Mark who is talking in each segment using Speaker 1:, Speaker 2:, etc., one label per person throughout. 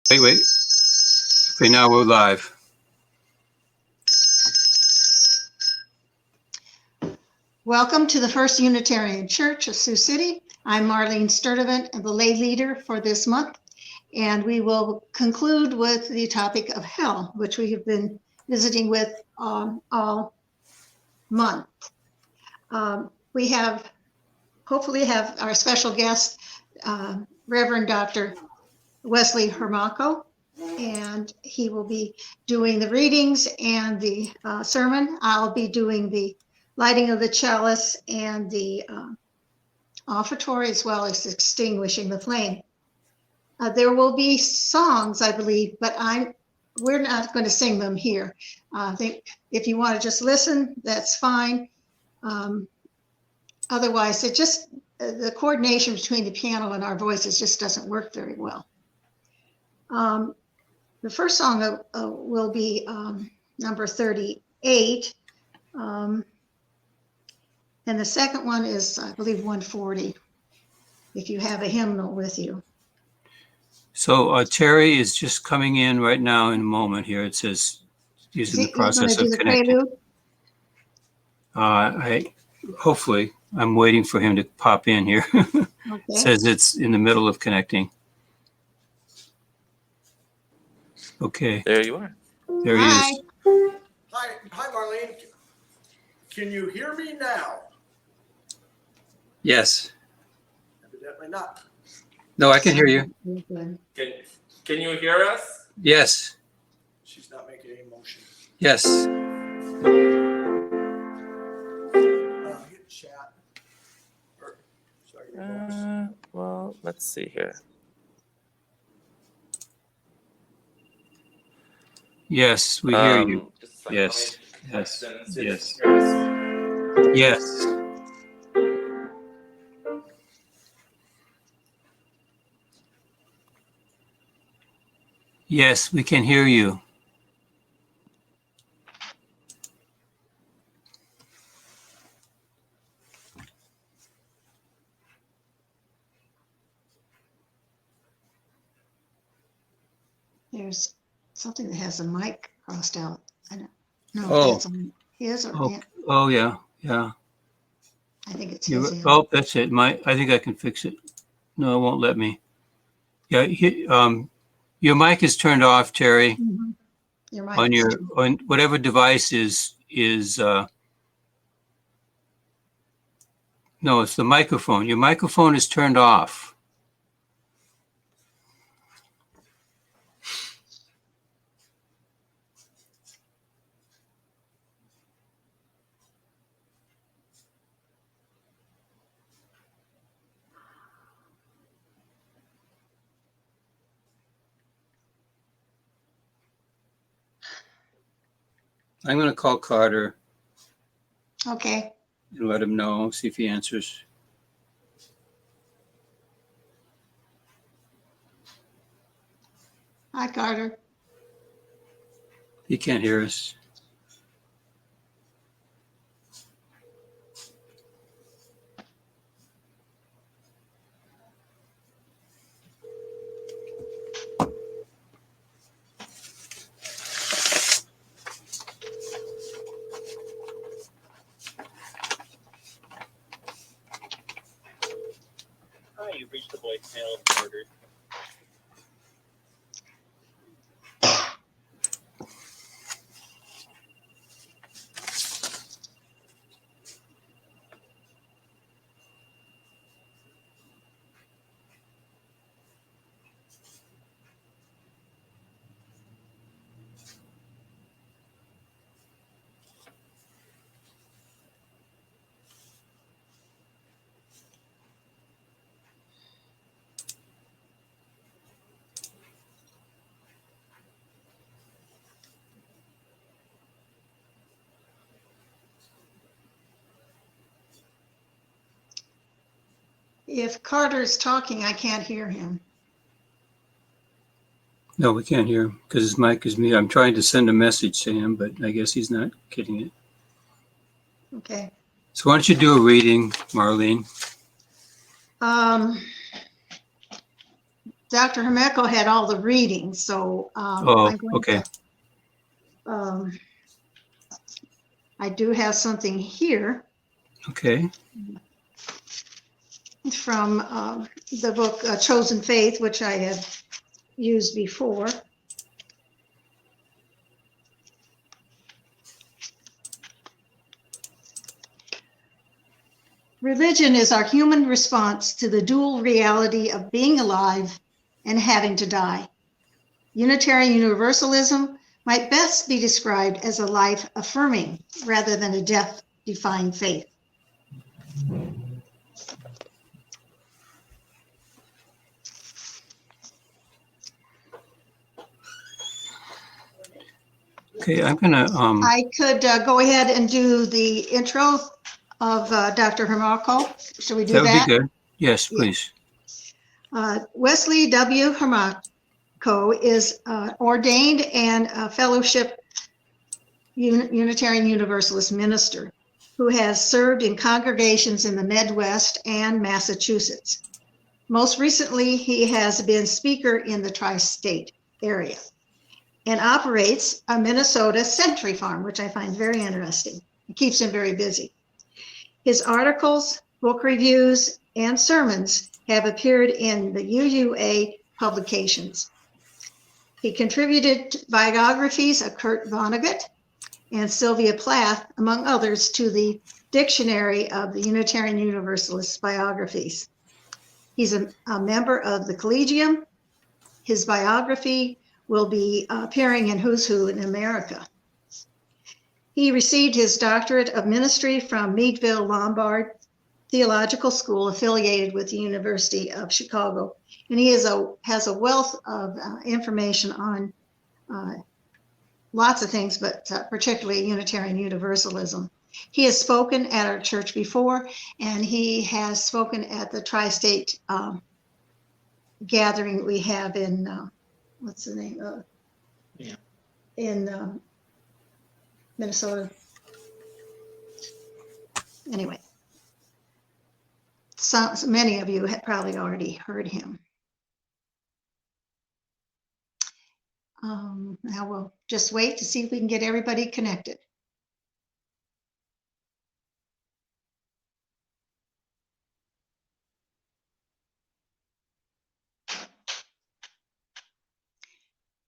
Speaker 1: Wait. Okay, now we're live.
Speaker 2: Welcome to the First Unitarian Church of Sioux City. I'm Marlene Sturdivant, the lay leader for this month, and we will conclude with the topic of hell, which we have been visiting with all month. We hopefully have our special guest, Reverend Dr. Wesley Hromatko, and he will be doing the readings and the sermon. I'll be doing the lighting of the chalice and the offertory, as well as extinguishing the flame. There will be songs, I believe, but we're not going to sing them here. I think if you want to just listen, that's fine. Otherwise, the coordination between the piano and our voices just doesn't work very well. The first song will be number 38. And the second one is, I believe, 140, if you have a hymnal with you.
Speaker 1: So Terry is just coming in right now in a moment here. It says he's in the process of connecting. Hopefully, I'm waiting for him to pop in here. Okay. It says it's in the middle of connecting. Okay.
Speaker 3: There you are.
Speaker 1: There he is.
Speaker 4: Hi, Marlene. Can you hear me now?
Speaker 1: Yes.
Speaker 4: Evidently not.
Speaker 1: No, I can hear you.
Speaker 3: Can you hear us?
Speaker 1: Yes.
Speaker 4: She's not making any motion.
Speaker 1: Yes.
Speaker 4: Hit chat.
Speaker 3: Well, let's see here.
Speaker 1: Yes, we hear you. Yes. Yes. Yes. Yes. Yes, we can hear you.
Speaker 2: There's something that has a mic crossed out. I don't know
Speaker 1: Oh.
Speaker 2: if that's on his or his.
Speaker 1: Oh, yeah. Yeah.
Speaker 2: I think it's his.
Speaker 1: Oh, that's it. I think I can fix it. No, it won't let me. Yeah. Your mic is turned off, Terry.
Speaker 2: Mm-hmm. Your mic
Speaker 1: on whatever device is no, it's the microphone. Your microphone is turned off. I'm going to call Carter.
Speaker 2: Okay.
Speaker 1: And let him know, see if he answers.
Speaker 2: Hi, Carter.
Speaker 1: He can't hear us.
Speaker 5: You've reached the voicemail of Carter.
Speaker 2: If Carter's talking, I can't hear him.
Speaker 1: No, we can't hear him because his mic is muted. I'm trying to send a message to him, but I guess he's not getting it.
Speaker 2: Okay.
Speaker 1: So why don't you do a reading, Marlene?
Speaker 2: Dr. Hromatko had all the readings, so
Speaker 1: Oh,
Speaker 2: I'm going
Speaker 1: okay.
Speaker 2: to, I do have something here
Speaker 1: Okay.
Speaker 2: from the book Chosen Faith, which I have used before. Religion is our human response to the dual reality of being alive and having to die. Unitarian Universalism might best be described as a life-affirming rather than a death-defying faith.
Speaker 1: Okay, I'm gonna,
Speaker 2: I could go ahead and do the intro of Dr. Hromatko. Shall we do
Speaker 1: that would be
Speaker 2: that?
Speaker 1: good. Yes,
Speaker 2: Yeah.
Speaker 1: please.
Speaker 2: Wesley W. Hromatko is ordained and a fellowship Unitarian Universalist minister who has served in congregations in the Midwest and Massachusetts. Most recently, he has been speaker in the tri-state area and operates a Minnesota Century Farm, which I find very interesting. It keeps him very busy. His articles, book reviews, and sermons have appeared in the UUA publications. He contributed biographies of Kurt Vonnegut and Sylvia Plath, among others, to the Dictionary of the Unitarian Universalist Biographies. He's a member of the Collegium. His biography will be appearing in Who's Who in America. He received his doctorate of ministry from Meadville Lombard Theological School affiliated with the University of Chicago. And he has a wealth of information on lots of things, but particularly Unitarian Universalism. He has spoken at our church before, and he has spoken at the tri-state gathering we have in, what's the name? In Minnesota. Anyway, so many of you have probably already heard him. Now we'll just wait to see if we can get everybody connected.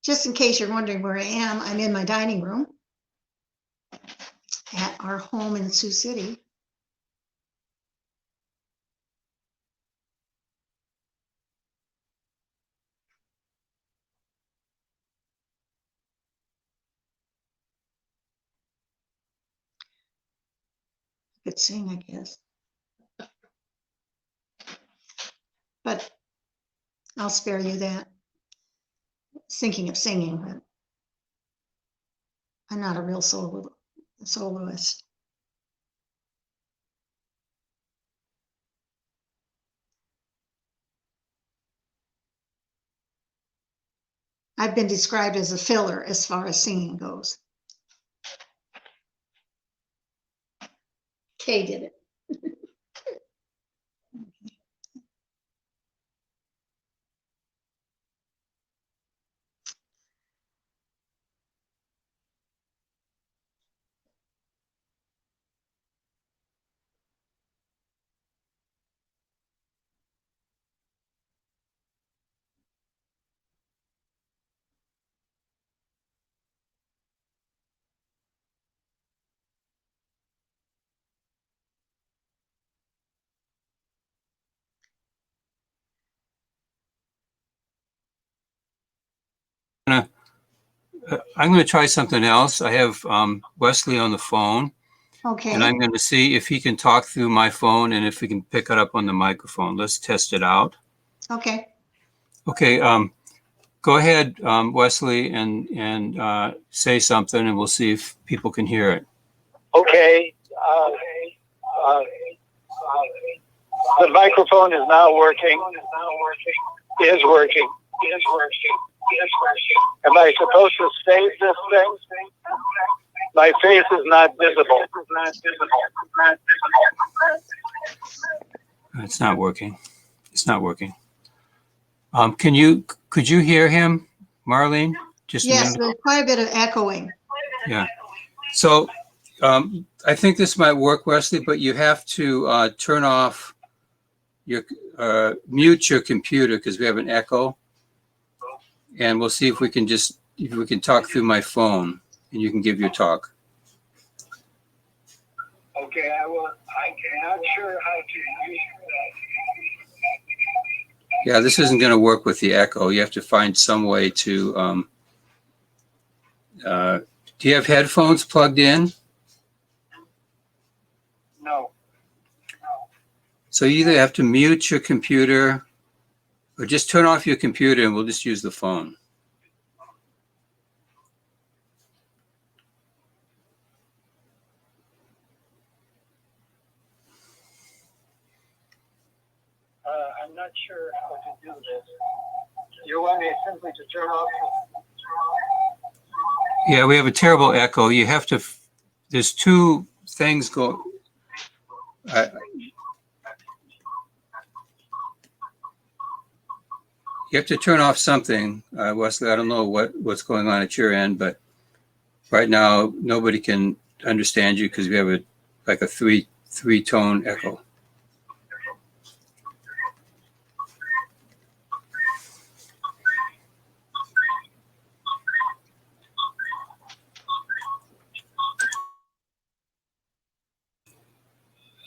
Speaker 2: Just in case you're wondering where I am, I'm in my dining room at our home in Sioux City. Could sing, I guess. But I'll spare you that. Thinking of singing, but I'm not a real soloist. I've been described as a filler as far as singing goes. Kay did it.
Speaker 1: I'm going to try something else. I have Wesley on the phone,
Speaker 2: Okay.
Speaker 1: and I'm going to see if he can talk through my phone and if we can pick it up on the microphone. Let's test it out.
Speaker 2: Okay.
Speaker 1: Okay. Go ahead, Wesley, and say something, and we'll see if people can hear it.
Speaker 6: Okay. The microphone is now working. Is working. Am I supposed to save this thing? My face is not visible.
Speaker 1: It's not working. It's not working. Could you hear him, Marlene? Just a
Speaker 2: Yes,
Speaker 1: minute.
Speaker 2: there's quite a bit of echoing.
Speaker 1: Yeah. So I think this might work, Wesley, but you have to turn off your mute your computer because we have an echo, and we'll see if we can talk through my phone, and you can give your talk.
Speaker 6: Okay, I will. I'm not sure how to use that.
Speaker 1: Yeah, this isn't going to work with the echo. You have to find some way to. Do you have headphones plugged in?
Speaker 6: No.
Speaker 1: So you either have to mute your computer or just turn off your computer and we'll just use the phone.
Speaker 6: I'm not sure how to do this. You want me simply to turn off?
Speaker 1: Yeah, we have a terrible echo. You have to, there's two things go. You have to turn off something, Wesley. I don't know what's going on at your end, but right now nobody can understand you because we have a three-tone echo.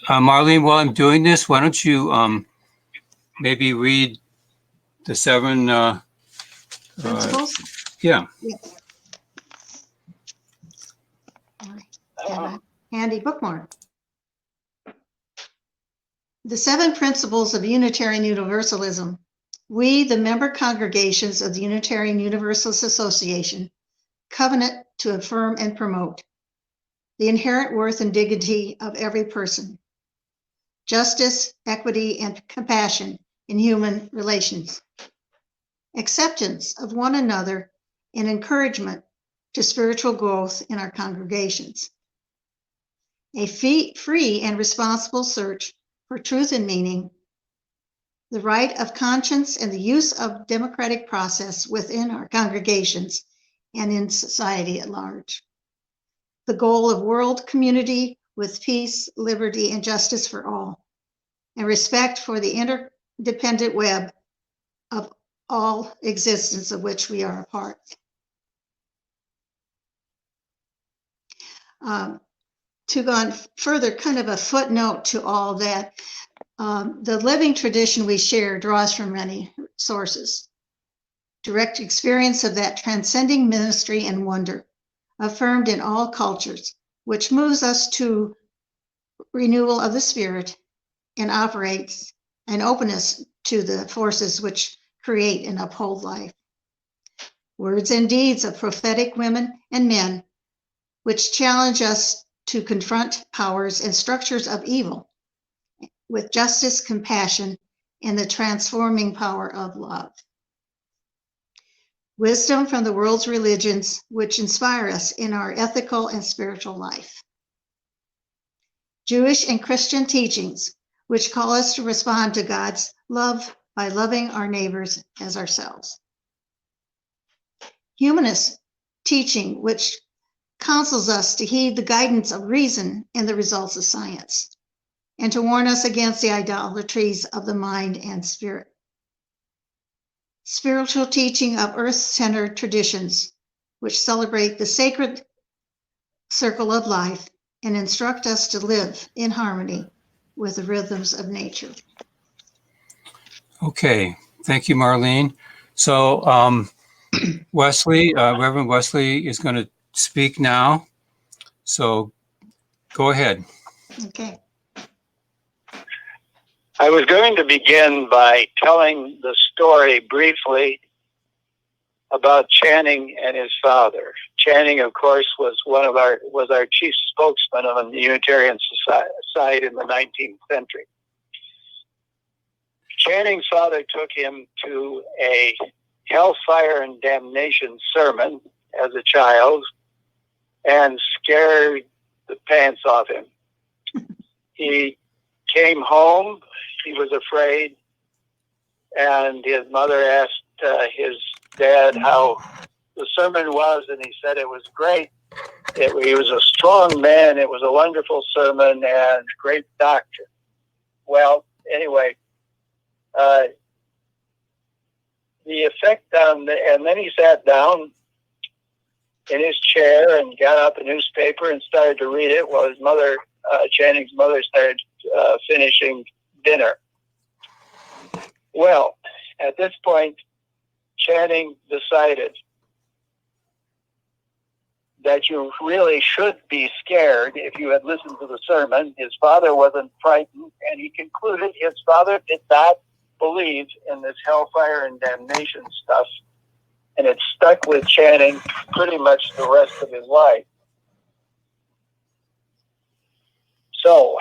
Speaker 1: Marlene, while I'm doing this, why don't you maybe read the 7
Speaker 2: Principles?
Speaker 1: yeah.
Speaker 2: Yes. Have a handy bookmark. The 7 principles of Unitarian Universalism. We, the member congregations of the Unitarian Universalist Association, covenant to affirm and promote the inherent worth and dignity of every person, justice, equity, and compassion in human relations, acceptance of one another, and encouragement to spiritual growth in our congregations, a free and responsible search for truth and meaning, the right of conscience and the use of democratic process within our congregations and in society at large, the goal of world community with peace, liberty, and justice for all, and respect for the interdependent web of all existence of which we are a part. To go on further, kind of a footnote to all that, the living tradition we share draws from many sources. Direct experience of that transcending ministry and wonder, affirmed in all cultures, which moves us to renewal of the spirit and operates an openness to the forces which create and uphold life. Words and deeds of prophetic women and men, which challenge us to confront powers and structures of evil with justice, compassion, and the transforming power of love. Wisdom from the world's religions, which inspire us in our ethical and spiritual life. Jewish and Christian teachings, which call us to respond to God's love by loving our neighbors as ourselves. Humanist teaching, which counsels us to heed the guidance of reason and the results of science, and to warn us against the idolatries of the mind and spirit. Spiritual teaching of earth-centered traditions, which celebrate the sacred circle of life and instruct us to live in harmony with the rhythms of nature.
Speaker 1: Okay, thank you, Marlene. So Wesley, Reverend Wesley is going to speak now. So go ahead.
Speaker 2: Okay.
Speaker 6: I was going to begin by telling the story briefly about Channing and his father. Channing, of course, was our chief spokesman on the Unitarian side in the 19th century. Channing's father took him to a hellfire and damnation sermon as a child and scared the pants off him. He came home, he was afraid, and his mother asked his dad how the sermon was, and he said it was great. He was a strong man. It was a wonderful sermon and great doctrine. Well, anyway, the effect on and then he sat down in his chair and got out the newspaper and started to read it while his mother, Channing's mother, started finishing dinner. Well, at this point, Channing decided that you really should be scared if you had listened to the sermon. His father wasn't frightened, and he concluded his father did not believe in this hellfire and damnation stuff, and it stuck with Channing pretty much the rest of his life. So,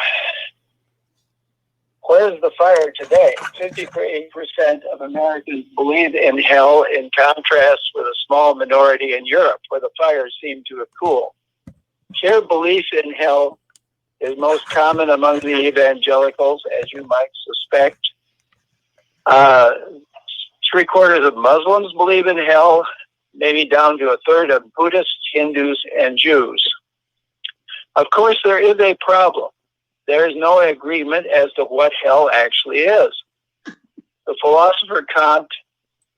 Speaker 6: where's the fire today? 53% of Americans believe in hell, in contrast with a small minority in Europe, where the fires seem to have cooled. Here, belief in hell is most common among the evangelicals, as you might suspect. 3/4 of Muslims believe in hell, maybe down to 1/3 of Buddhists, Hindus, and Jews. Of course, there is a problem. There is no agreement as to what hell actually is. The philosopher Kant,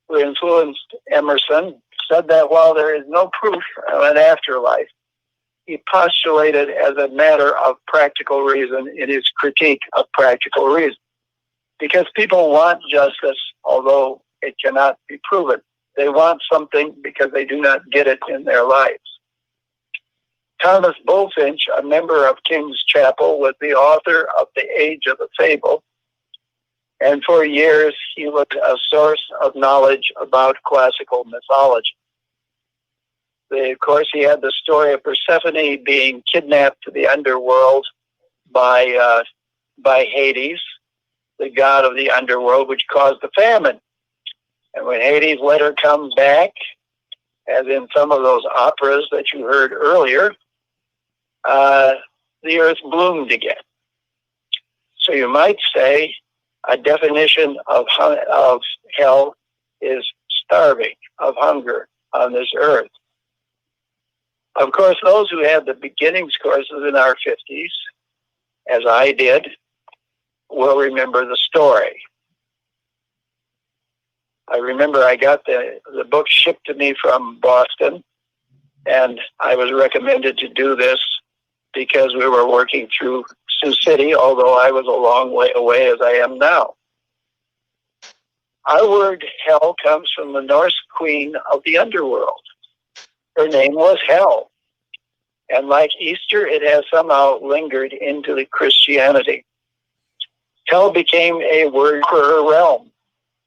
Speaker 6: who influenced Emerson, said that while there is no proof of an afterlife, he postulated as a matter of practical reason in his critique of practical reason. Because people want justice, although it cannot be proven. They want something because they do not get it in their lives. Thomas Bulfinch, a member of King's Chapel, was the author of The Age of the Fable, and for years he was a source of knowledge about classical mythology. Of course, he had the story of Persephone being kidnapped to the underworld by Hades, the god of the underworld, which caused the famine. And when Hades let her come back, as in some of those operas that you heard earlier, the earth bloomed again. So you might say a definition of hell is starving of hunger on this earth. Of course, those who had the beginnings courses in our 50s, as I did, will remember the story. I remember I got the book shipped to me from Boston, and I was recommended to do this because we were working through Sioux City, although I was a long way away as I am now. Our word hell comes from the Norse queen of the underworld. Her name was Hel. And like Easter, it has somehow lingered into the Christianity. Hell became a word for her realm.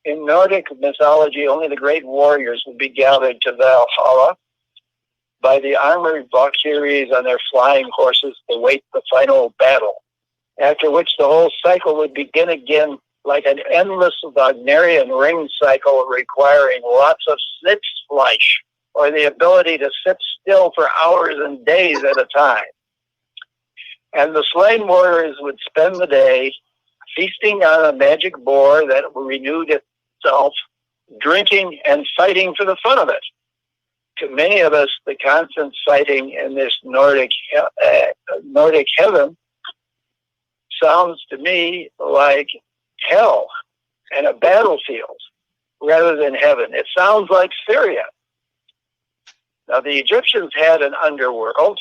Speaker 6: In Nordic mythology, only the great warriors would be gathered to Valhalla by the armored Valkyries on their flying horses to wait the final battle, after which the whole cycle would begin again like an endless Wagnerian ring cycle requiring lots of sitzfleisch, or the ability to sit still for hours and days at a time. And the slain warriors would spend the day feasting on a magic boar that renewed itself, drinking and fighting for the fun of it. To many of us, the constant fighting in this Nordic heaven sounds to me like hell and a battlefield rather than heaven. It sounds like Syria. Now, the Egyptians had an underworld,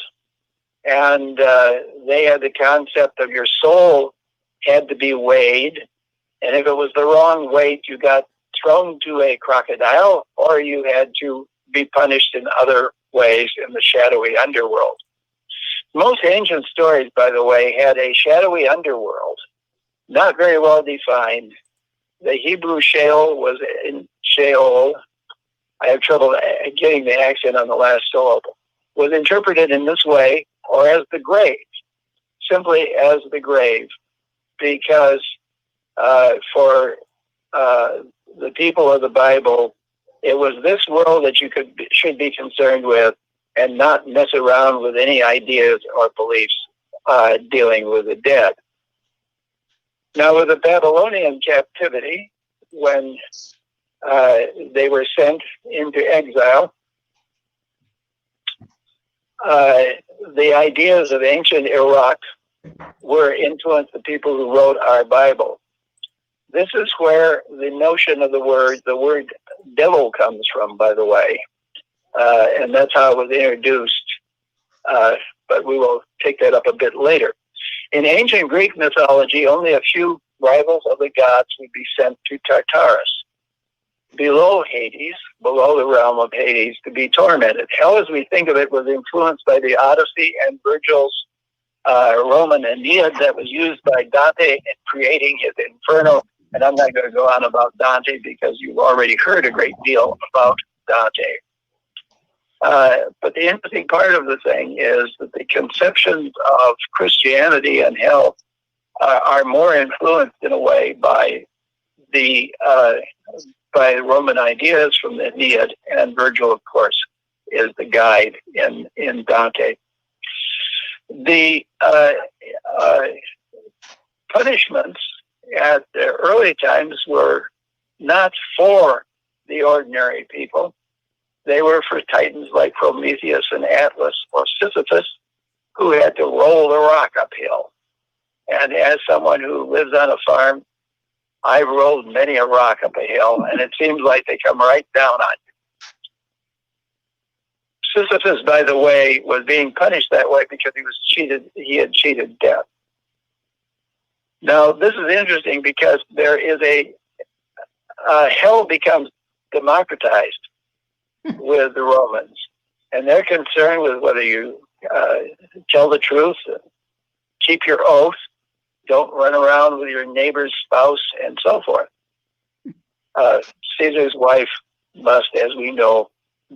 Speaker 6: and they had the concept of your soul had to be weighed, and if it was the wrong weight, you got thrown to a crocodile, or you had to be punished in other ways in the shadowy underworld. Most ancient stories, by the way, had a shadowy underworld, not very well defined. The Hebrew Sheol was in Sheol. I have trouble getting the accent on the last syllable. Was interpreted in this way, or as the grave, simply as the grave, because for the people of the Bible, it was this world that you should be concerned with, and not mess around with any ideas or beliefs dealing with the dead. Now, with the Babylonian captivity, when they were sent into exile, the ideas of ancient Iraq were influenced the people who wrote our Bible. This is where the notion of the word devil comes from, by the way. And that's how it was introduced. But we will take that up a bit later. In ancient Greek mythology, only a few rivals of the gods would be sent to Tartarus, below Hades, below the realm of Hades, to be tormented. Hell, as we think of it, was influenced by the Odyssey and Virgil's Roman Aeneid that was used by Dante in creating his Inferno. And I'm not going to go on about Dante because you've already heard a great deal about Dante. But the interesting part of the thing is that the conceptions of Christianity and hell are more influenced in a way by the Roman ideas from the Aeneid, and Virgil, of course, is the guide in Dante. The punishments at the early times were not for the ordinary people. They were for titans like Prometheus and Atlas or Sisyphus, who had to roll the rock uphill. And as someone who lives on a farm, I've rolled many a rock up a hill, and it seems like they come right down on you. Sisyphus, by the way, was being punished that way because he had cheated death. Now, this is interesting because there is hell becomes democratized with the Romans, and they're concerned with whether you tell the truth, keep your oath, don't run around with your neighbor's spouse, and so forth. Caesar's wife must, as we know,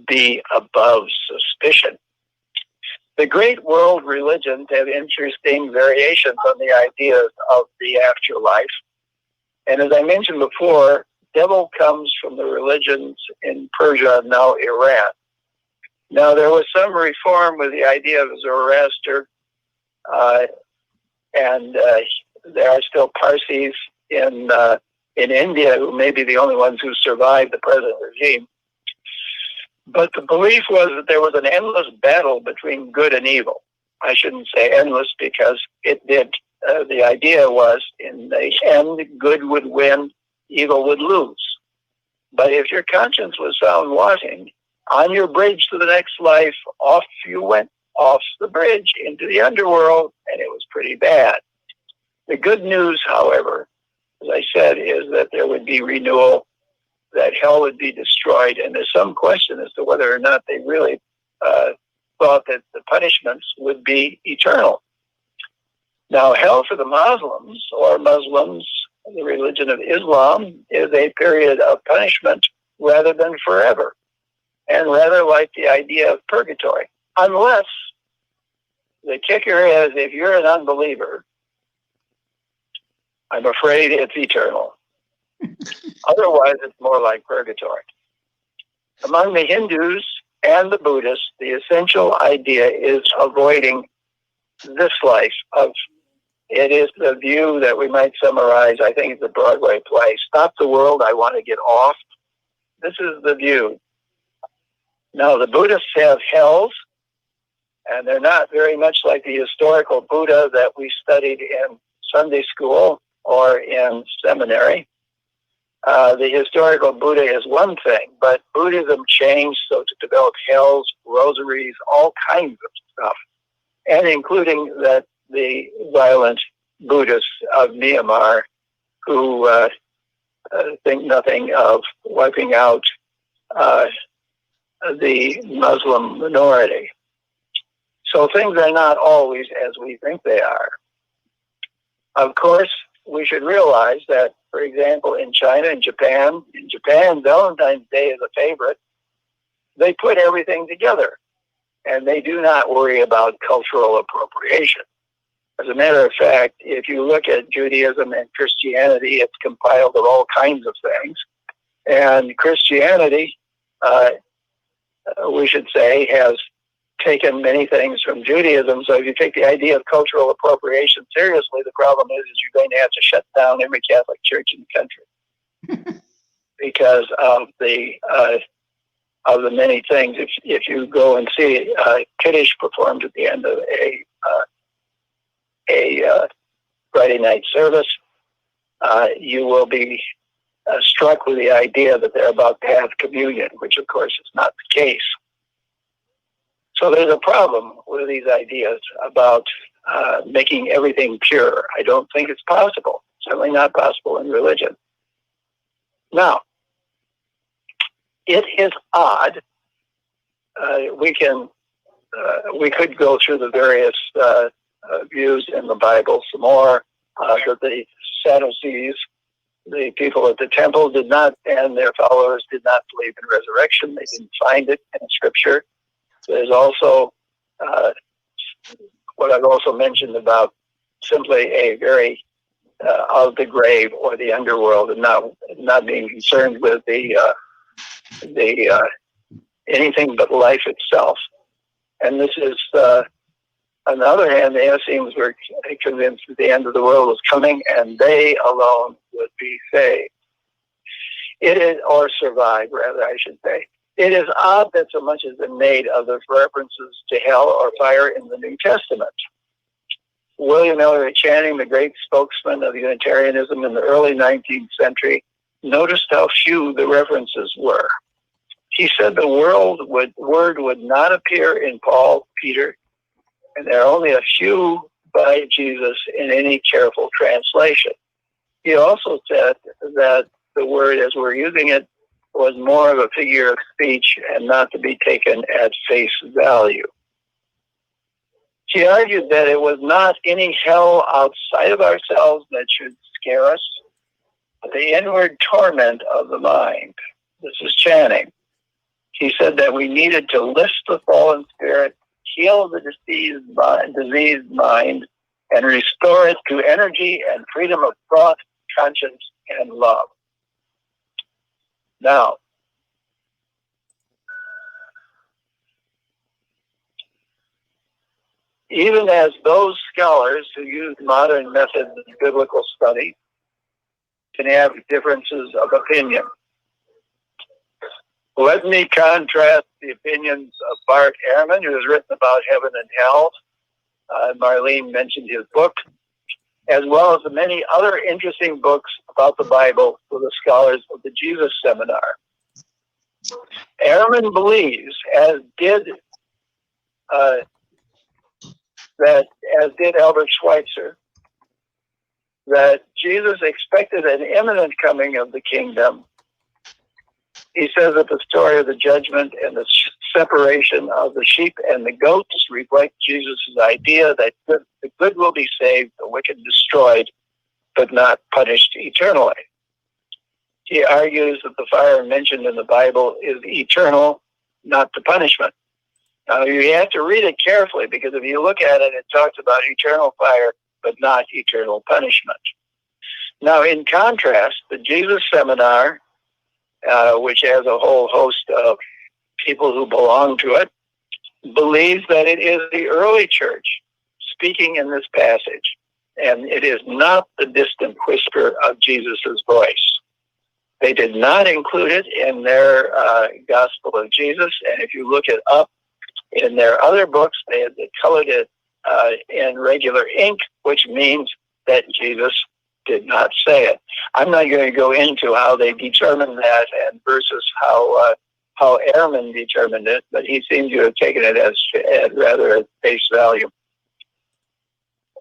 Speaker 6: be above suspicion. The great world religions have interesting variations on the ideas of the afterlife. And as I mentioned before, devil comes from the religions in Persia, now Iran. Now, there was some reform with the idea of Zoroaster, and there are still Parsis in India who may be the only ones who survived the present regime. But the belief was that there was an endless battle between good and evil. I shouldn't say endless because it did. The idea was, in the end, good would win, evil would lose. But if your conscience was found wanting, on your bridge to the next life, off you went off the bridge into the underworld, and it was pretty bad. The good news, however, as I said, is that there would be renewal, that hell would be destroyed, and there's some question as to whether or not they really thought that the punishments would be eternal. Now, hell for the Muslims, or Muslims, the religion of Islam, is a period of punishment rather than forever, and rather like the idea of purgatory. Unless, the kicker is, if you're an unbeliever, I'm afraid it's eternal. Otherwise, it's more like purgatory. Among the Hindus and the Buddhists, the essential idea is avoiding this life of, it is the view that we might summarize, I think it's a Broadway play, Stop the World, I Want to Get Off. This is the view. Now, the Buddhists have hells, and they're not very much like the historical Buddha that we studied in Sunday school or in seminary. The historical Buddha is one thing, but Buddhism changed so to develop hells, rosaries, all kinds of stuff, and including that the violent Buddhists of Myanmar who think nothing of wiping out the Muslim minority. So things are not always as we think they are. Of course, we should realize that, for example, in China and Japan, Valentine's Day is a favorite. They put everything together, and they do not worry about cultural appropriation. As a matter of fact, if you look at Judaism and Christianity, it's compiled of all kinds of things. And Christianity, we should say, has taken many things from Judaism. So if you take the idea of cultural appropriation seriously, the problem is you're going to have to shut down every Catholic church in the country. because of the many things. If you go and see Kiddush performed at the end of a Friday night service, you will be struck with the idea that they're about to have communion, which of course is not the case. So there's a problem with these ideas about making everything pure. I don't think it's possible. Certainly not possible in religion. Now, it is odd. We could go through the various views in the Bible some more. That the Sadducees, the people at the temple, did not, and their followers did not believe in resurrection. They didn't find it in Scripture. There's also what I've also mentioned about simply a very of the grave or the underworld, and not being concerned with the anything but life itself. And this is, on the other hand, the Essenes were convinced that the end of the world was coming, and they alone would be saved. It is, or survive, rather, I should say. It is odd that so much has been made of the references to hell or fire in the New Testament. William Elliott Channing, the great spokesman of Unitarianism in the early 19th century, noticed how few the references were. He said the word would not appear in Paul, Peter, and there are only a few by Jesus in any careful translation. He also said that the word, as we're using it, was more of a figure of speech and not to be taken at face value. He argued that it was not any hell outside of ourselves that should scare us, but the inward torment of the mind. This is Channing. He said that we needed to lift the fallen spirit, heal the diseased mind, and restore it to energy and freedom of thought, conscience, and love. Now, even as those scholars who use modern methods of biblical study can have differences of opinion. Let me contrast the opinions of Bart Ehrman, who has written about heaven and hell. Marlene mentioned his book, as well as the many other interesting books about the Bible for the scholars of the Jesus Seminar. Ehrman believes, as did Albert Schweitzer, that Jesus expected an imminent coming of the kingdom. He says that the story of the judgment and the separation of the sheep and the goats reflect Jesus' idea that the good will be saved, the wicked destroyed, but not punished eternally. He argues that the fire mentioned in the Bible is eternal, not the punishment. Now, you have to read it carefully, because if you look at it, it talks about eternal fire, but not eternal punishment. Now, in contrast, the Jesus Seminar, which has a whole host of people who belong to it, believes that it is the early church speaking in this passage, and it is not the distant whisper of Jesus' voice. They did not include it in their Gospel of Jesus, and if you look it up in their other books, they colored it in regular ink, which means that Jesus did not say it. I'm not going to go into how they determined that and versus how Ehrman determined it, but he seems to have taken it as rather at face value.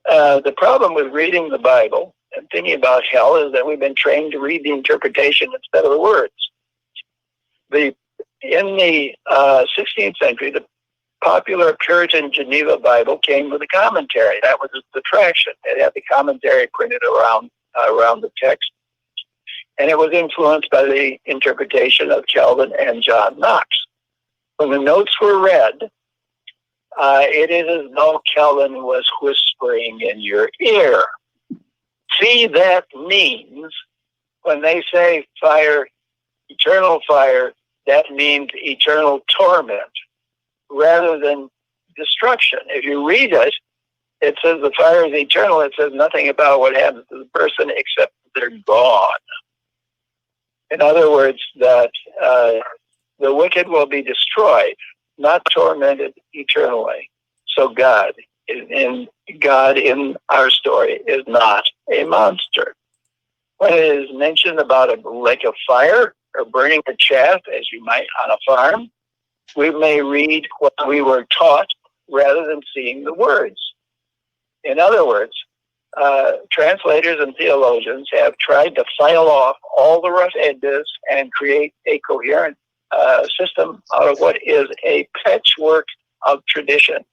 Speaker 6: The problem with reading the Bible and thinking about hell is that we've been trained to read the interpretation instead of the words. In the 16th century, the popular Puritan Geneva Bible came with a commentary. That was its attraction. It had the commentary printed around the text, and it was influenced by the interpretation of Calvin and John Knox. When the notes were read, it is as though Calvin was whispering in your ear. See, that means when they say fire, eternal fire, that means eternal torment rather than destruction. If you read it, it says the fire is eternal. It says nothing about what happens to the person except they're gone. In other words, that the wicked will be destroyed, not tormented eternally. So God in our story is not a monster. When it is mentioned about a lake of fire or burning the chaff, as you might on a farm, we may read what we were taught rather than seeing the words. In other words, translators and theologians have tried to file off all the rough edges and create a coherent system out of what is a patchwork of tradition.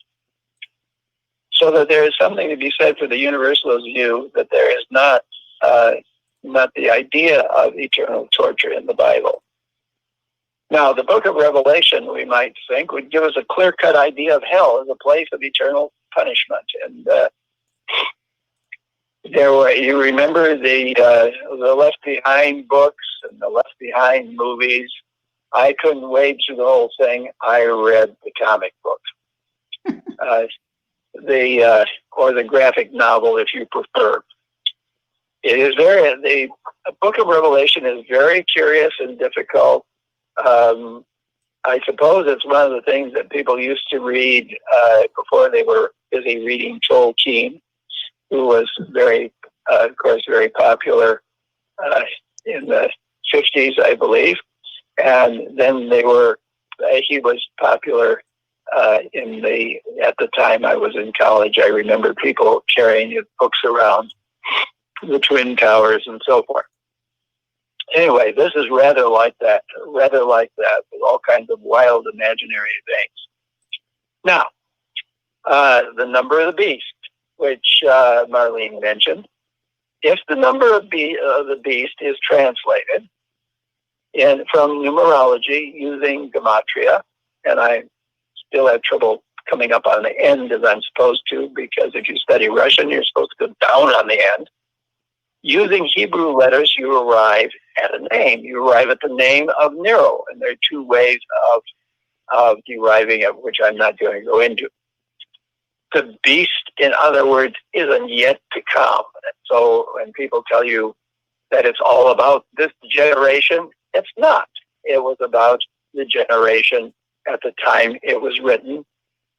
Speaker 6: So that there is something to be said for the Universalist view that there is not the idea of eternal torture in the Bible. Now, the book of Revelation, we might think, would give us a clear-cut idea of hell as a place of eternal punishment. And you remember the Left Behind books and the Left Behind movies. I couldn't wade through the whole thing. I read the comic book. Or the graphic novel, if you prefer. The book of Revelation is very curious and difficult. I suppose it's one of the things that people used to read before they were busy reading Tolkien, who was of course, very popular in the 50s, I believe. And then he was popular at the time I was in college. I remember people carrying his books around, the Twin Towers and so forth. Anyway, this is rather like that, with all kinds of wild imaginary things. Now, the number of the beast, which Marlene mentioned. If the number of the beast is translated from numerology using gematria, and I still have trouble coming up on the end as I'm supposed to, because if you study Russian, you're supposed to go down on the end. Using Hebrew letters, you arrive at a name. You arrive at the name of Nero, and there are two ways of deriving it, which I'm not going to go into. The beast, in other words, isn't yet to come. So when people tell you that it's all about this generation, it's not. It was about the generation at the time it was written,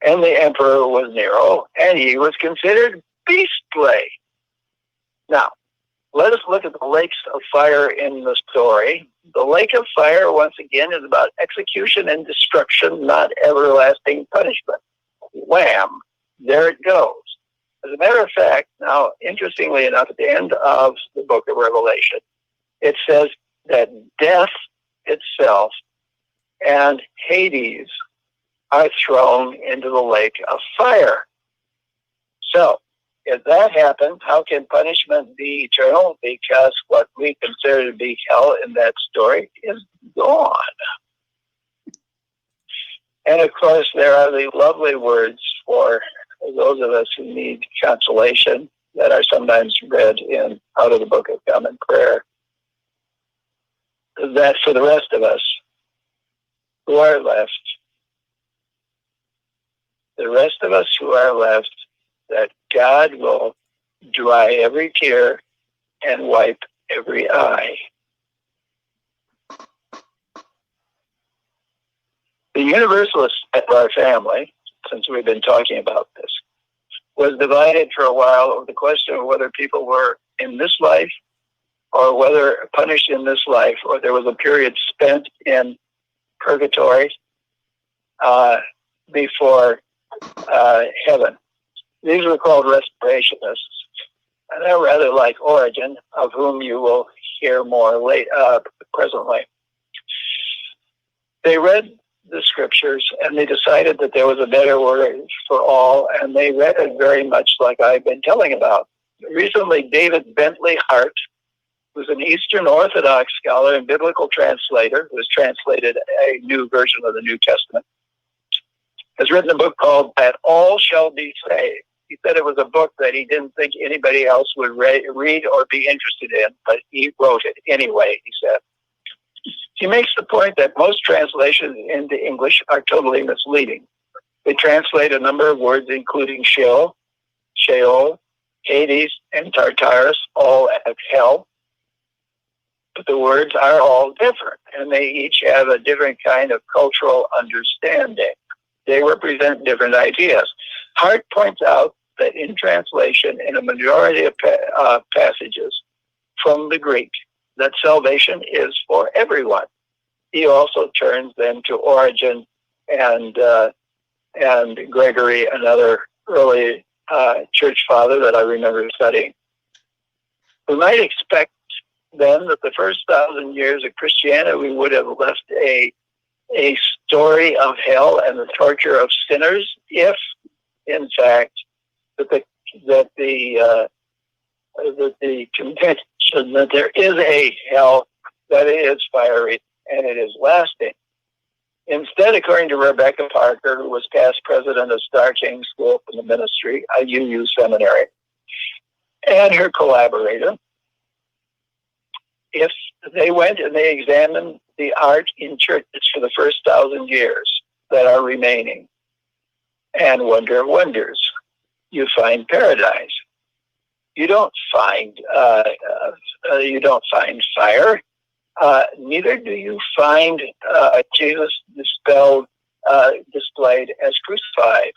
Speaker 6: and the emperor was Nero, and he was considered beastly. Now, let us look at the lakes of fire in the story. The lake of fire, once again, is about execution and destruction, not everlasting punishment. Wham! There it goes. As a matter of fact, now, interestingly enough, at the end of the book of Revelation, it says that death itself and Hades are thrown into the lake of fire. So, if that happens, how can punishment be eternal? Because what we consider to be hell in that story is gone. And of course, there are the lovely words for those of us who need consolation that are sometimes read out of the Book of Common Prayer. That for the rest of us who are left, that God will dry every tear and wipe every eye. The Universalists of our family, since we've been talking about this, was divided for a while over the question of whether people were in this life or whether punished in this life, or there was a period spent in purgatory before heaven. These were called restorationists, and they're rather like Origen, of whom you will hear more presently. They read the scriptures, and they decided that there was a better word for all, and they read it very much like I've been telling about. Recently, David Bentley Hart, who's an Eastern Orthodox scholar and biblical translator, who has translated a new version of the New Testament, has written a book called That All Shall Be Saved. He said it was a book that he didn't think anybody else would read or be interested in, but he wrote it anyway, he said. He makes the point that most translations into English are totally misleading. They translate a number of words, including Sheol, Hades, and Tartarus, all as hell. but the words are all different, and they each have a different kind of cultural understanding. They represent different ideas. Hart points out that in translation, in a majority of passages from the Greek, that salvation is for everyone. He also turns then to Origen and Gregory, another early church father that I remember studying. We might expect then that the first 1,000 years of Christianity would have left a story of hell and the torture of sinners, if, in fact, that the conviction that there is a hell, that it is fiery and it is lasting. Instead, according to Rebecca Parker, who was past president of Star King School for the Ministry, a UU seminary, and her collaborator, if they went and they examined the art in churches for the first 1,000 years that are remaining, and wonder of wonders, you find paradise. You don't find fire. Neither do you find Jesus displayed as crucified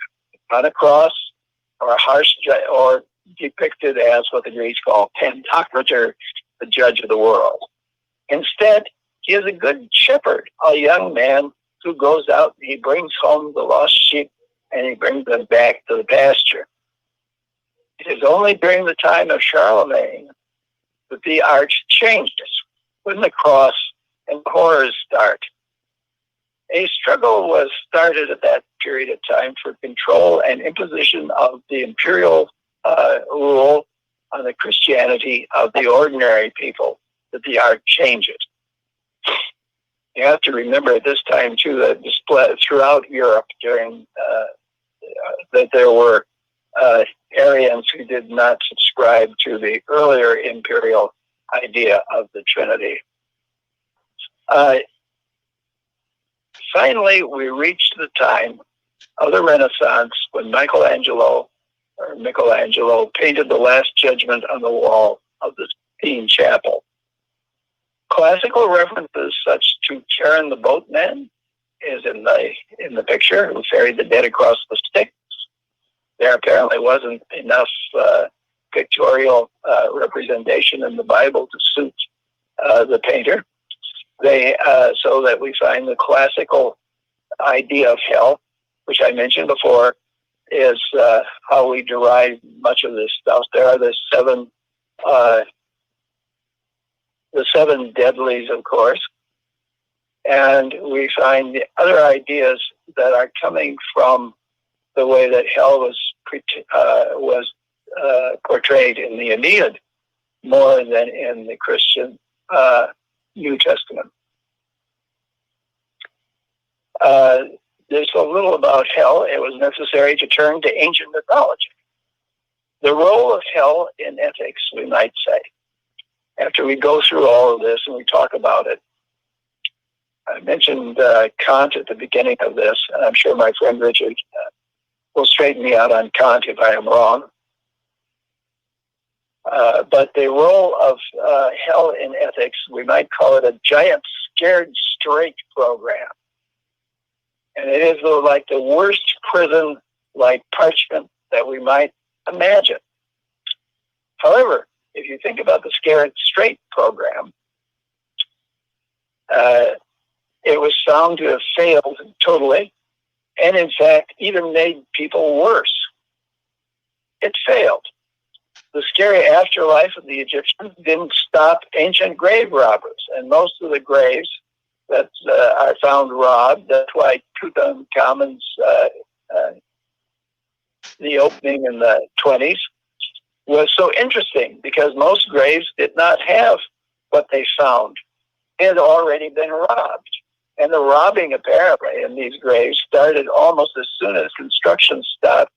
Speaker 6: on a cross, or or depicted as what the Greeks call Pantocrator, the judge of the world. Instead, he is a good shepherd, a young man who goes out and he brings home the lost sheep and he brings them back to the pasture. It is only during the time of Charlemagne that the arch changes, when the cross and horrors start. A struggle was started at that period of time for control and imposition of the imperial rule on the Christianity of the ordinary people, that the art changes. You have to remember at this time, too, that throughout Europe during that there were Arians who did not subscribe to the earlier imperial idea of the Trinity. Finally, we reached the time of the Renaissance when Michelangelo painted the Last Judgment on the wall of the Sistine Chapel. Classical references such to Charon the boatman is in the picture, who ferried the dead across the Styx. There apparently wasn't enough pictorial representation in the Bible to suit the painter. So that we find the classical idea of hell, which I mentioned before, is how we derive much of this stuff. There are the seven deadlies, of course, and we find the other ideas that are coming from the way that hell was portrayed in the Aeneid more than in the Christian New Testament. There's so little about hell, it was necessary to turn to ancient mythology. The role of hell in ethics, we might say, after we go through all of this and we talk about it. I mentioned Kant at the beginning of this, and I'm sure my friend Richard will straighten me out on Kant if I am wrong. But the role of hell in ethics, we might call it a giant scared straight program. And it is like the worst prison, like parchment that we might imagine. However, if you think about the scared straight program, it was found to have failed totally, and in fact, even made people worse. It failed. The scary afterlife of the Egyptians didn't stop ancient grave robbers, and most of the graves that are found robbed, that's why Tutankhamun's, the opening in the 20s, was so interesting, because most graves did not have what they found. It had already been robbed. And the robbing, apparently, in these graves started almost as soon as construction stopped.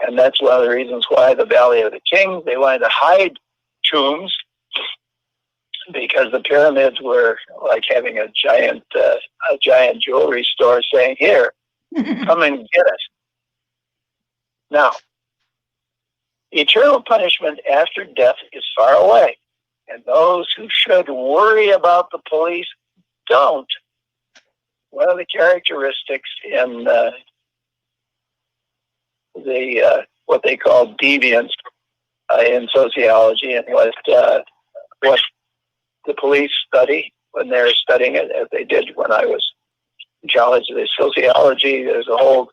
Speaker 6: And that's one of the reasons why the Valley of the Kings, they wanted to hide tombs, because the pyramids were like having a giant jewelry store saying, "Here, come and get it." Now, eternal punishment after death is far away, and those who should worry about the police don't. One of the characteristics in what they call deviance in sociology, and what the police study when they're studying it, as they did when I was in college. The sociology, there's a whole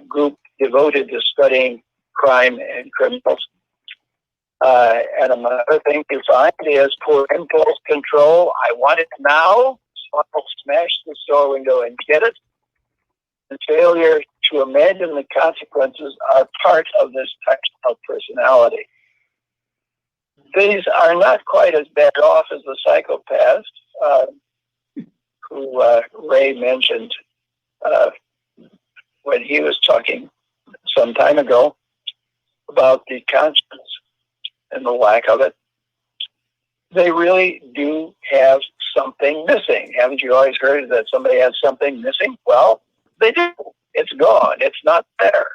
Speaker 6: group devoted to studying crime and criminals. And another thing you find is poor impulse control. I want it now, so I'll smash the store window and get it. And failure to imagine the consequences are part of this type of personality. These are not quite as bad off as the psychopaths, who Ray mentioned when he was talking some time ago about the conscience and the lack of it. They really do have something missing. Haven't you always heard that somebody has something missing? Well, they do. It's gone. It's not there.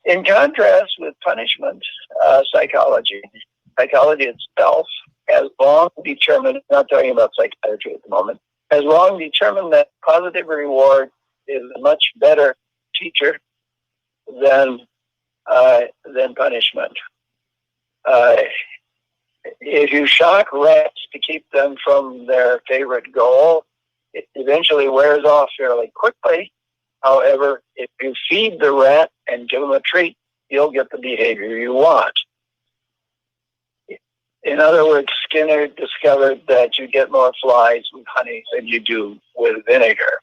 Speaker 6: In contrast with punishment, psychology itself has long determined, not talking about psychiatry at the moment, has long determined that positive reward is a much better teacher than punishment. If you shock rats to keep them from their favorite goal, it eventually wears off fairly quickly. However, if you feed the rat and give him a treat, you'll get the behavior you want. In other words, Skinner discovered that you get more flies with honey than you do with vinegar.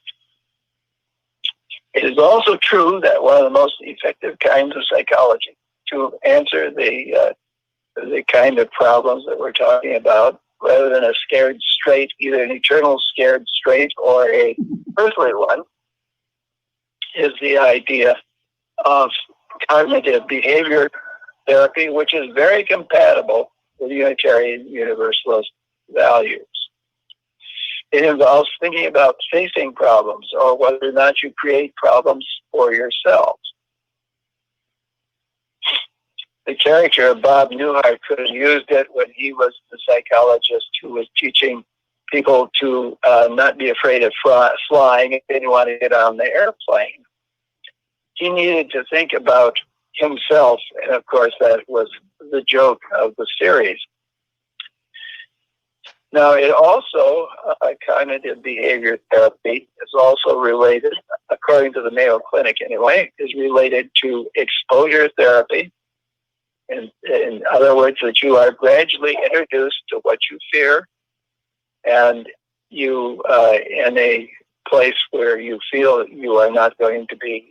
Speaker 6: It is also true that one of the most effective kinds of psychology to answer the kind of problems that we're talking about, rather than a scared straight, either an eternal scared straight or a earthly one, is the idea of cognitive behavior therapy, which is very compatible with Unitarian Universalist values. It involves thinking about facing problems, or whether or not you create problems for yourselves. The character of Bob Newhart could have used it when he was the psychologist who was teaching people to not be afraid of flying if they didn't want to get on the airplane. He needed to think about himself, and of course that was the joke of the series. Now, it also, cognitive behavior therapy is also related, according to the Mayo Clinic anyway, is related to exposure therapy. In other words, that you are gradually introduced to what you fear, and you, in a place where you feel you are not going to be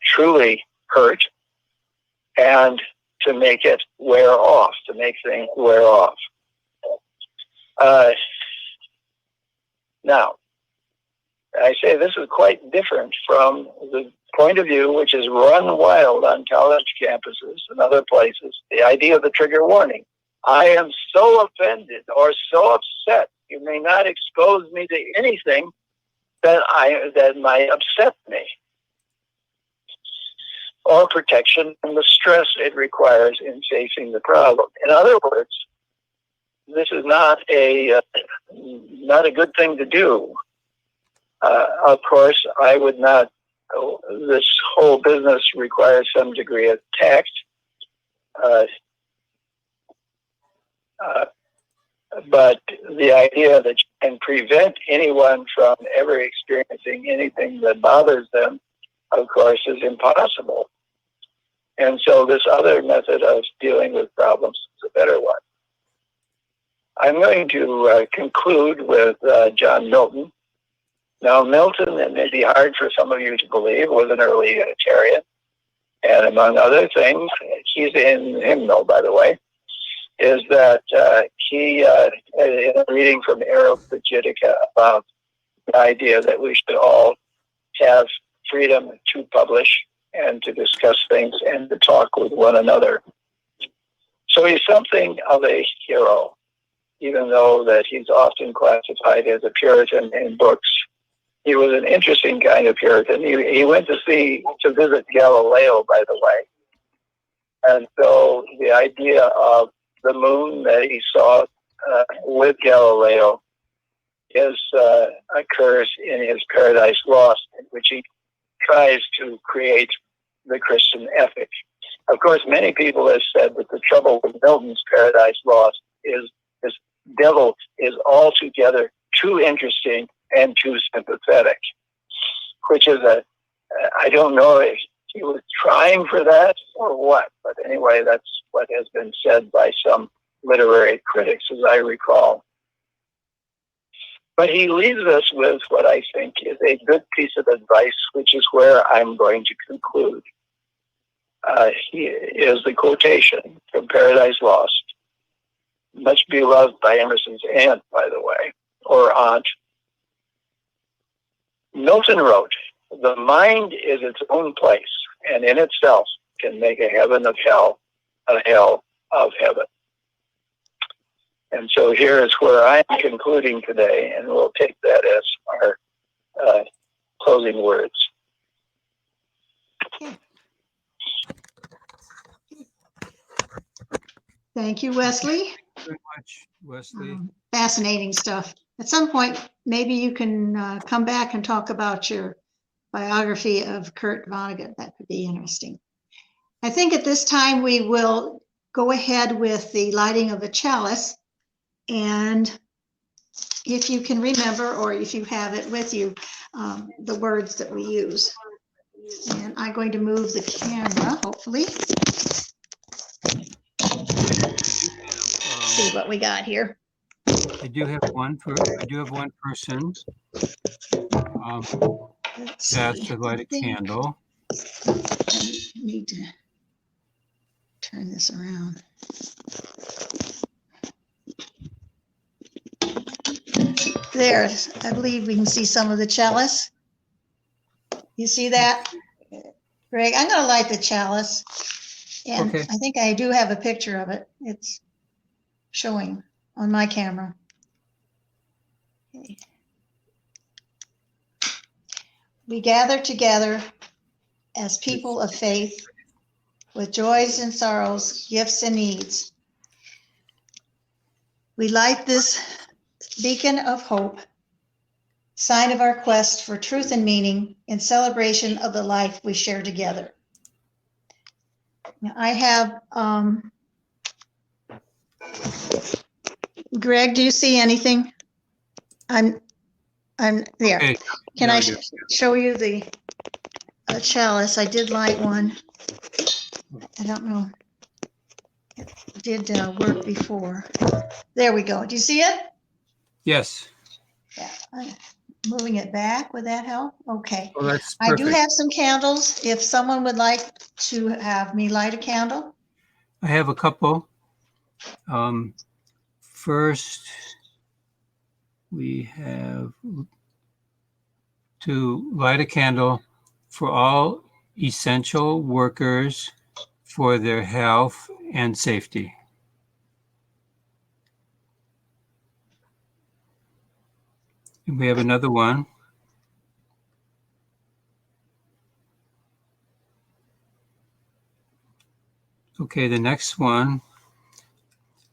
Speaker 6: truly hurt, and to make it wear off, to make things wear off. Now, I say this is quite different from the point of view which is run wild on college campuses and other places, the idea of the trigger warning. I am so offended or so upset, you may not expose me to anything that might upset me. Or protection from the stress it requires in facing the problem. In other words, this is not a good thing to do. Of course, I would not. This whole business requires some degree of tact, but the idea that you can prevent anyone from ever experiencing anything that bothers them, of course, is impossible. And so this other method of dealing with problems is a better one. I'm going to conclude with John Milton. Now, Milton, it may be hard for some of you to believe, was an early Unitarian. And among other things, he's in hymnal, by the way, is that he, in a reading from Aerophagitica about the idea that we should all have freedom to publish and to discuss things and to talk with one another. So he's something of a hero, even though that he's often classified as a Puritan in books. He was an interesting kind of Puritan. He went to visit Galileo, by the way. And so the idea of the moon that he saw with Galileo occurs in his Paradise Lost, in which he tries to create the Christian ethic. Of course, many people have said that the trouble with Milton's Paradise Lost is this devil is altogether too interesting and too sympathetic, which is I don't know if he was trying for that or what, but anyway, that's what has been said by some literary critics, as I recall. But he leaves us with what I think is a good piece of advice, which is where I'm going to conclude. He is the quotation from Paradise Lost, much beloved by Emerson's aunt, by the way, or aunt. Milton wrote, "The mind is its own place, and in itself can make a heaven of hell, a hell of heaven." And so here is where I'm concluding today, and we'll take that as our closing words.
Speaker 2: Thank you, Wesley.
Speaker 1: Very much, Wesley.
Speaker 2: Fascinating stuff. At some point, maybe you can come back and talk about your biography of Kurt Vonnegut. That could be interesting. I think at this time we will go ahead with the lighting of the chalice. And if you can remember, or if you have it with you, the words that we use. And I'm going to move the camera, hopefully. See what we got here.
Speaker 1: I do have one person
Speaker 2: Let's
Speaker 1: asked
Speaker 2: see.
Speaker 1: to light a candle.
Speaker 2: I need to turn this around. There, I believe we can see some of the chalice. You see that? Greg, I'm going to light the chalice. And
Speaker 1: Okay.
Speaker 2: I think I do have a picture of it. It's showing on my camera. Okay. We gather together as people of faith with joys and sorrows, gifts and needs. We light this beacon of hope, sign of our quest for truth and meaning in celebration of the life we share together. Now, I have, Greg, do you see anything? I'm there.
Speaker 1: Okay.
Speaker 2: Can
Speaker 1: No,
Speaker 2: I
Speaker 1: I do.
Speaker 2: show you the chalice? I did light one. I don't know. It did work before. There we go. Do you see it?
Speaker 1: Yes.
Speaker 2: Yeah. I'm moving it back. Would that help? Okay.
Speaker 1: Well, that's
Speaker 2: I
Speaker 1: perfect.
Speaker 2: do have some candles. If someone would like to have me light a candle.
Speaker 1: I have a couple. First, we have to light a candle for all essential workers for their health and safety. And we have another one. Okay, the next one.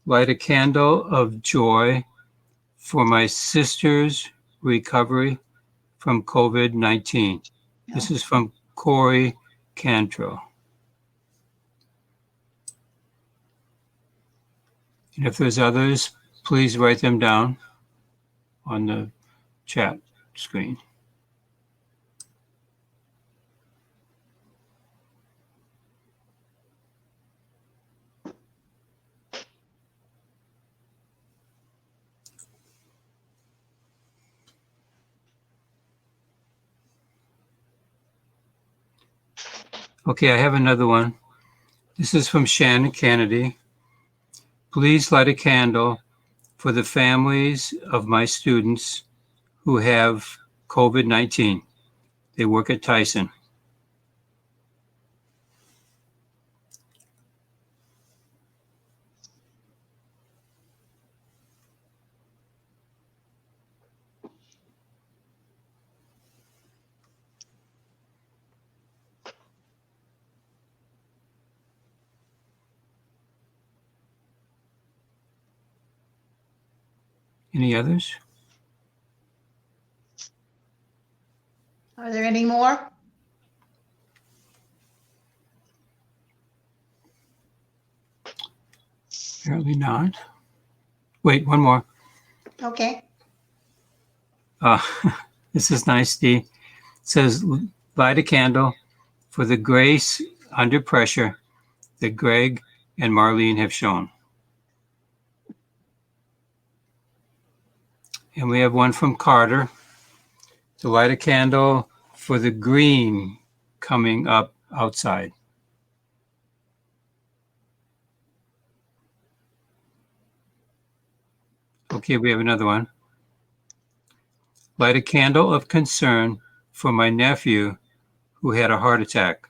Speaker 1: Light a candle of joy for my sister's recovery from COVID-19. This is from Corey Cantrell. And if there's others, please write them down on the chat screen. Okay, I have another one. This is from Shannon Kennedy. Please light a candle for the families of my students who have COVID-19. They work at Tyson. Any others?
Speaker 2: Are there any more?
Speaker 1: Apparently not. Wait, one more.
Speaker 2: Okay.
Speaker 1: Uh, this is nice, Dee. It says, light a candle for the grace under pressure that Greg and Marlene have shown. And we have one from Carter, to light a candle for the green coming up outside. Okay, we have another one. Light a candle of concern for my nephew who had a heart attack,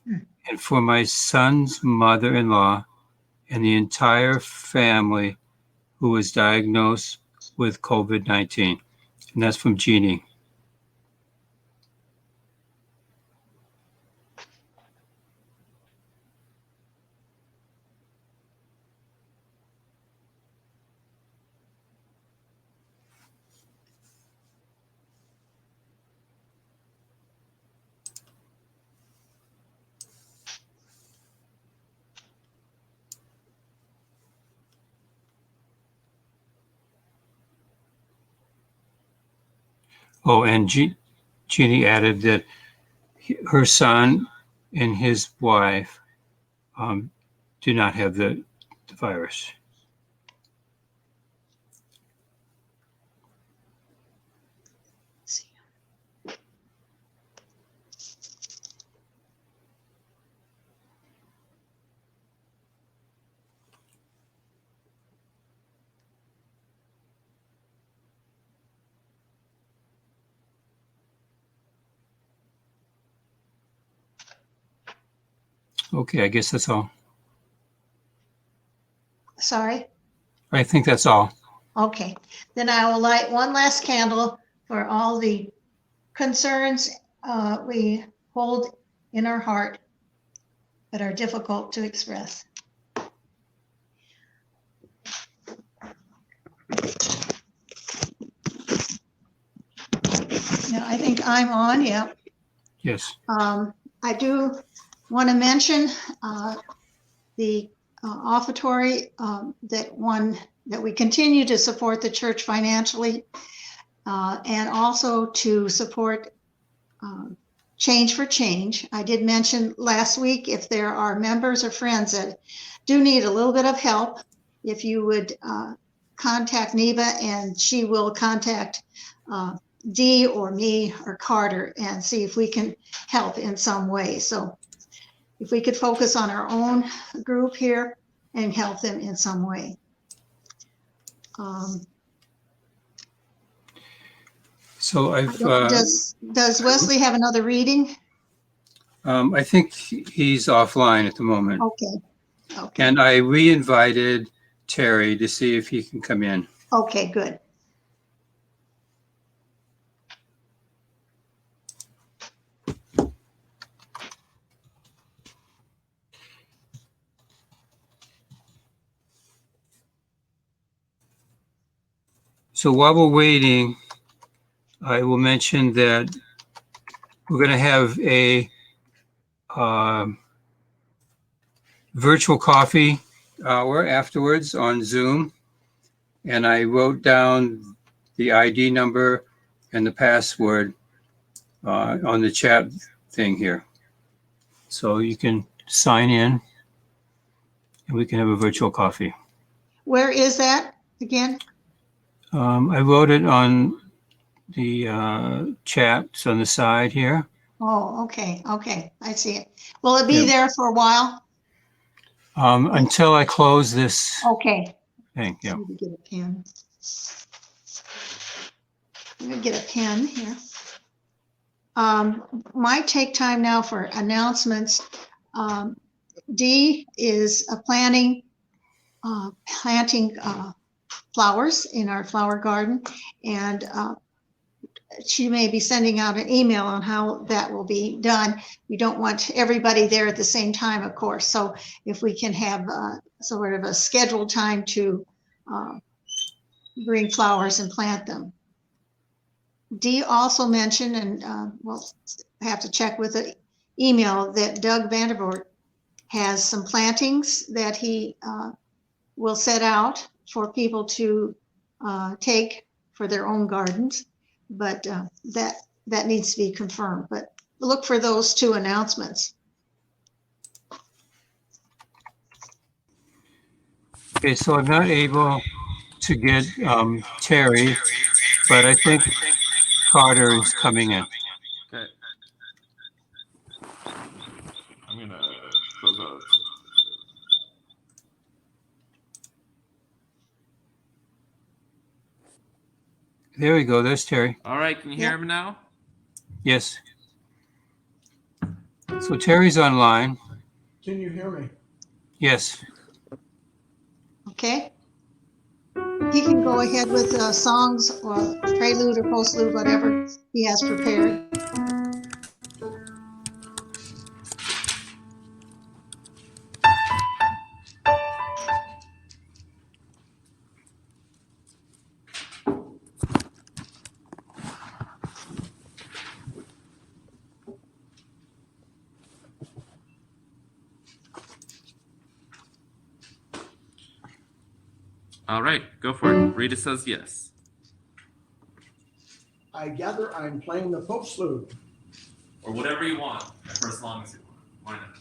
Speaker 1: and for my son's mother-in-law and the entire family who was diagnosed with COVID-19. And that's from Jeannie. Oh, and Jeannie added that her son and his wife do not have the virus. Okay, I guess that's all.
Speaker 2: Sorry.
Speaker 1: I think that's all.
Speaker 2: Okay. Then I will light one last candle for all the concerns we hold in our heart that are difficult to express. Now, I think I'm on, yeah.
Speaker 1: Yes.
Speaker 2: I do want to mention the offertory that we continue to support the church financially and also to support Change for Change. I did mention last week if there are members or friends that do need a little bit of help, if you would contact Neva and she will contact Dee or me or Carter and see if we can help in some way. So if we could focus on our own group here and help them in some way.
Speaker 1: So I've.
Speaker 2: Does Wesley have another reading?
Speaker 1: I think he's offline at the moment.
Speaker 2: Okay.
Speaker 1: And I re-invited Terry to see if he can come in.
Speaker 2: Okay, good.
Speaker 1: So while we're waiting, I will mention that we're going to have a virtual coffee hour afterwards on Zoom. And I wrote down the ID number and the password on the chat thing here. So you can sign in and we can have a virtual coffee.
Speaker 2: Where is that again?
Speaker 1: I wrote it on the chats on the side here.
Speaker 2: Oh, okay. I see it. Will it be there for a while?
Speaker 1: Until I close this
Speaker 2: Okay.
Speaker 1: thing, yeah.
Speaker 2: Let me get a pen. Let me get a pen here. Might take time now for announcements. Dee is planting flowers in our flower garden, and she may be sending out an email on how that will be done. We don't want everybody there at the same time, of course. So if we can have sort of a scheduled time to bring flowers and plant them. Dee also mentioned, and we'll have to check with the email, that Doug Vandervoort has some plantings that he will set out for people to take for their own gardens, but that needs to be confirmed. But look for those two announcements.
Speaker 1: Okay, so I'm not able to get Terry, but I think Carter is coming in.
Speaker 3: Okay. I'm gonna close out.
Speaker 1: There we go. There's Terry.
Speaker 3: All right, can you hear him now?
Speaker 1: Yes. So Terry's online.
Speaker 4: Can you hear me?
Speaker 1: Yes.
Speaker 2: Okay? He can go ahead with songs or prelude or postlude, whatever he has prepared.
Speaker 3: All right, go for it. Rita says yes.
Speaker 4: I gather I'm playing the postlude.
Speaker 3: Or whatever you want, for as long as you want. Why not?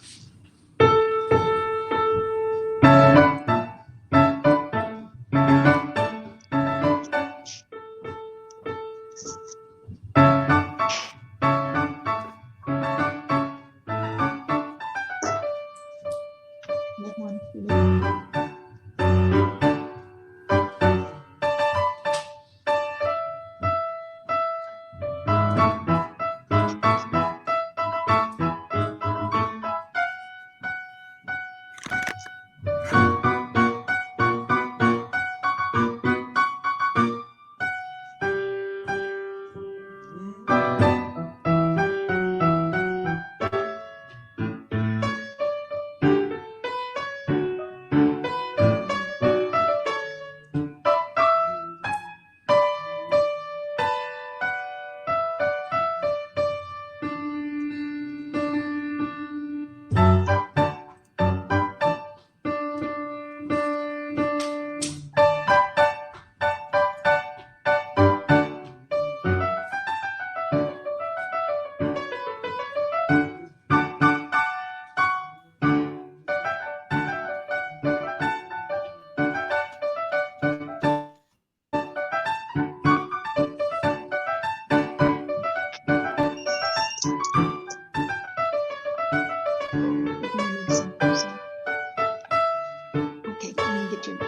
Speaker 2: Okay, let me get you,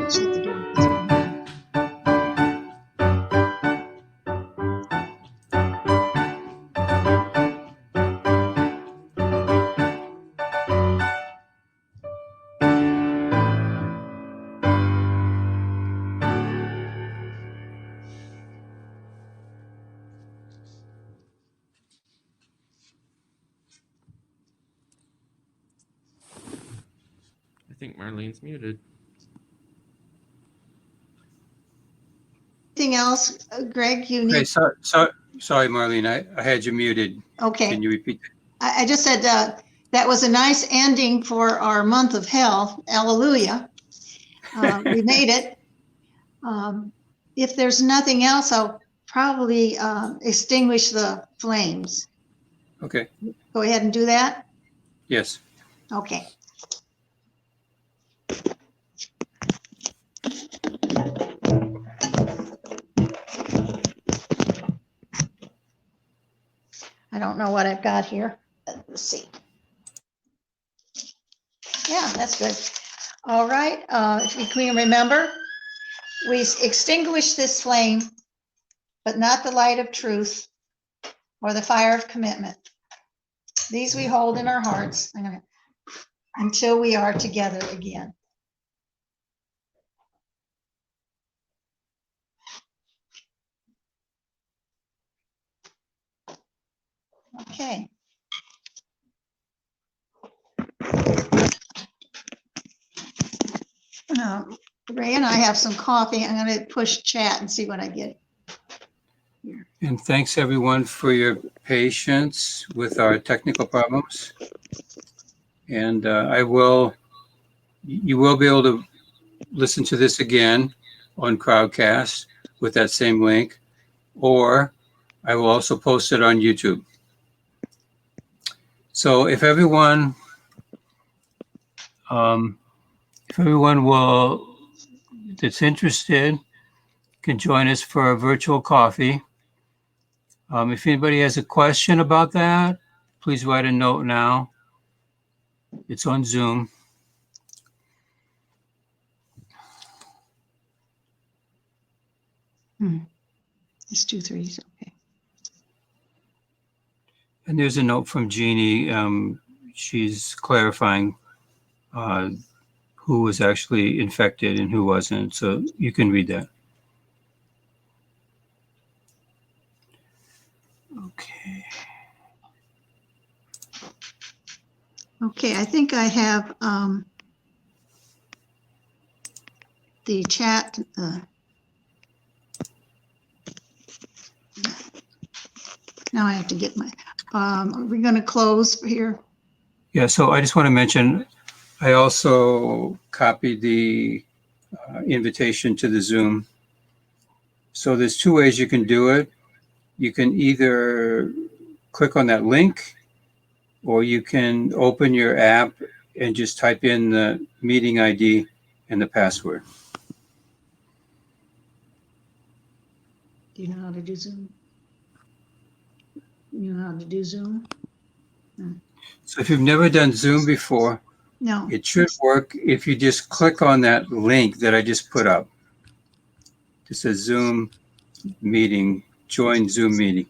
Speaker 2: shut the door.
Speaker 3: I think Marlene's muted.
Speaker 2: Anything else, Greg, you
Speaker 1: Okay,
Speaker 2: need?
Speaker 1: sorry, Marlene, I had you muted.
Speaker 2: Okay.
Speaker 1: Can you repeat that?
Speaker 2: I just said that was a nice ending for our month of hell. Hallelujah. We made it. If there's nothing else, I'll probably extinguish the flames.
Speaker 1: Okay,
Speaker 2: Go ahead and do that.
Speaker 1: yes.
Speaker 2: Okay. I don't know what I've got here. Let's see. Yeah, that's good. All right, if we can remember, we extinguish this flame, but not the light of truth or the fire of commitment. These we hold in our hearts until we are together again. Okay. Ray and I have some coffee. I'm going to push chat and see what I get.
Speaker 1: And thanks everyone for your patience with our technical problems. And you will be able to listen to this again on Crowdcast with that same link, or I will also post it on YouTube. So if everyone that's interested can join us for a virtual coffee. If anybody has a question about that, please write a note now. It's on Zoom.
Speaker 2: It's 2 3s. Okay.
Speaker 1: And there's a note from Jeannie. She's clarifying who was actually infected and who wasn't. So you can read that. Okay.
Speaker 2: Okay, I think I have the chat. Now I have to get my, are we going to close here?
Speaker 1: Yeah, so I just want to mention, I also copied the invitation to the Zoom. So there's 2 ways you can do it. You can either click on that link, or you can open your app and just type in the meeting ID and the password.
Speaker 2: Do you know how to do Zoom? You know how to do Zoom?
Speaker 1: So if you've never done Zoom before,
Speaker 2: No.
Speaker 1: it should work if you just click on that link that I just put up. It says Zoom meeting, join Zoom meeting.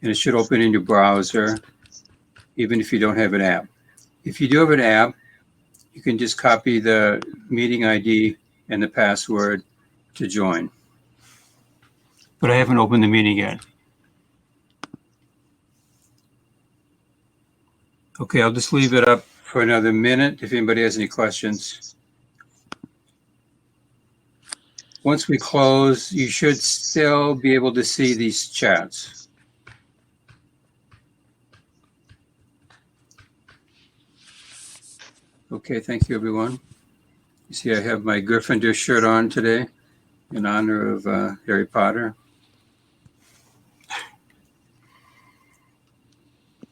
Speaker 1: And it should open in your browser, even if you don't have an app. If you do have an app, you can just copy the meeting ID and the password to join. But I haven't opened the meeting yet. Okay, I'll just leave it up for another minute if anybody has any questions. Once we close, you should still be able to see these chats. Okay, thank you, everyone. You see, I have my Gryffindor shirt on today in honor of Harry Potter.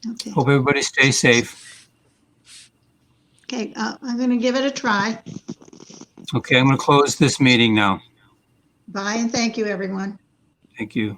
Speaker 2: Okay.
Speaker 1: Hope everybody stays safe.
Speaker 2: Okay, I'm going to give it a try.
Speaker 1: Okay, I'm going to close this meeting now.
Speaker 2: Bye and thank you, everyone.
Speaker 1: Thank you.